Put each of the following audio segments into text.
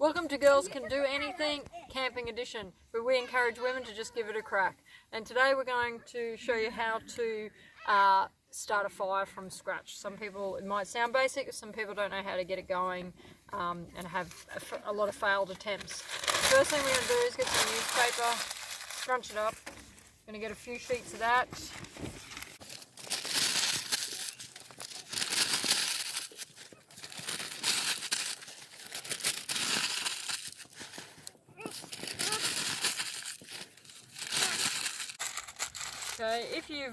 Welcome to Girls Can Do Anything Camping Edition, where we encourage women to just give it a crack. And today we're going to show you how to start a fire from scratch. Some people, it might sound basic, some people don't know how to get it going and have a lot of failed attempts. The first thing we're going to do is get some newspaper, scrunch it up. Going to get a few sheets of that. Okay, if you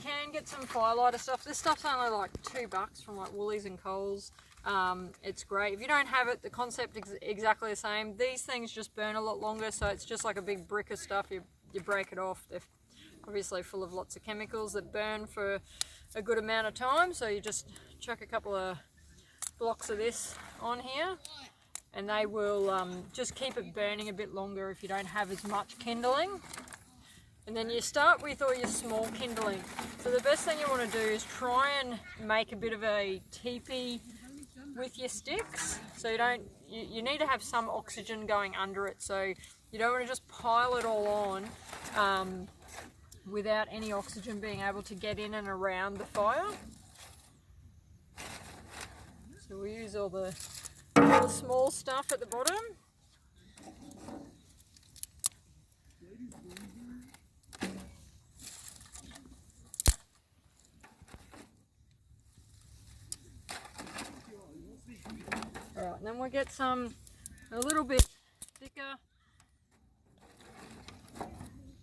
can get some firelighter stuff, this stuff's only like $2 from like Woolies and Coles. It's great. If you don't have it, the concept is exactly the same. These things just burn a lot longer, so it's just like a big brick of stuff. You break it off. They're obviously full of lots of chemicals that burn for a good amount of time. So you just chuck a couple of blocks of this on here, and they will just keep it burning a bit longer if you don't have as much kindling. And then you start with all your small kindling. So the best thing you want to do is try and make a bit of a teepee with your sticks. So you need to have some oxygen going under it. So you don't want to just pile it all on without any oxygen being able to get in and around the fire. So we use all the small stuff at the bottom. Alright, and then we'll get some a little bit thicker,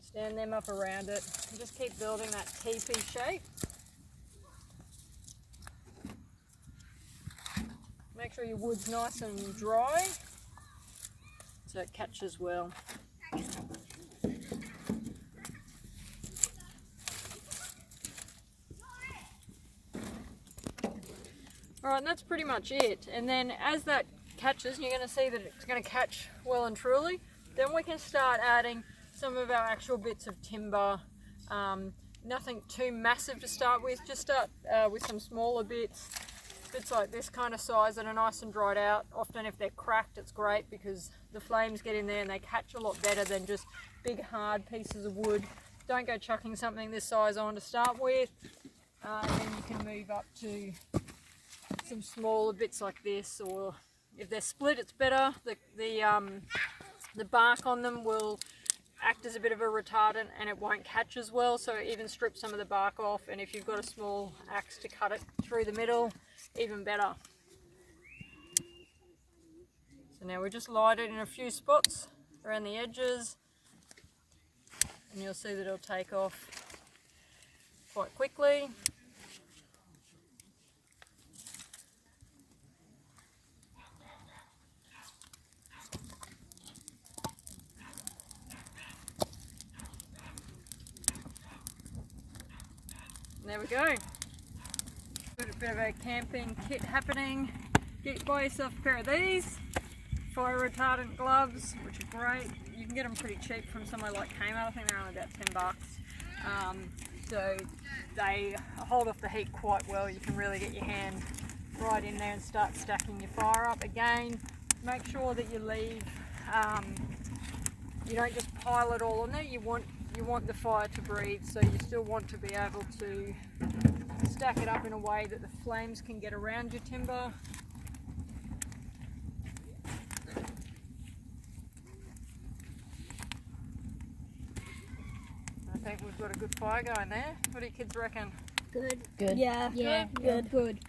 stand them up around it, and just keep building that teepee shape. Make sure your wood's nice and dry so it catches well. Alright, and that's pretty much it. And then as that catches, you're going to see that it's going to catch well and truly. Then we can start adding some of our actual bits of timber. Nothing too massive to start with. Just start with some smaller bits like this kind of size that are nice and dried out. Often if they're cracked, it's great because the flames get in there and they catch a lot better than just big hard pieces of wood. Don't go chucking something this size on to start with. And then you can move up to some smaller bits like this, or if they're split, it's better. The bark on them will act as a bit of a retardant and it won't catch as well, so even strip some of the bark off, and if you've got a small axe to cut it through the middle, even better. So now we just light it in a few spots around the edges, and you'll see that it'll take off quite quickly. There we go. Got a bit of a camping kit happening. Buy yourself a pair of these fire retardant gloves, which are great. You can get them pretty cheap from somewhere like Kmart. I think they're only about $10. So they hold off the heat quite well. You can really get your hand right in there and start stacking your fire up. Again, make sure that you leave, you don't just pile it all on there. You want the fire to breathe, so you still want to be able to stack it up in a way that the flames can get around your timber. I think we've got a good fire going there. What do you kids reckon? Good. Good. Yeah. Yeah. Good. Good.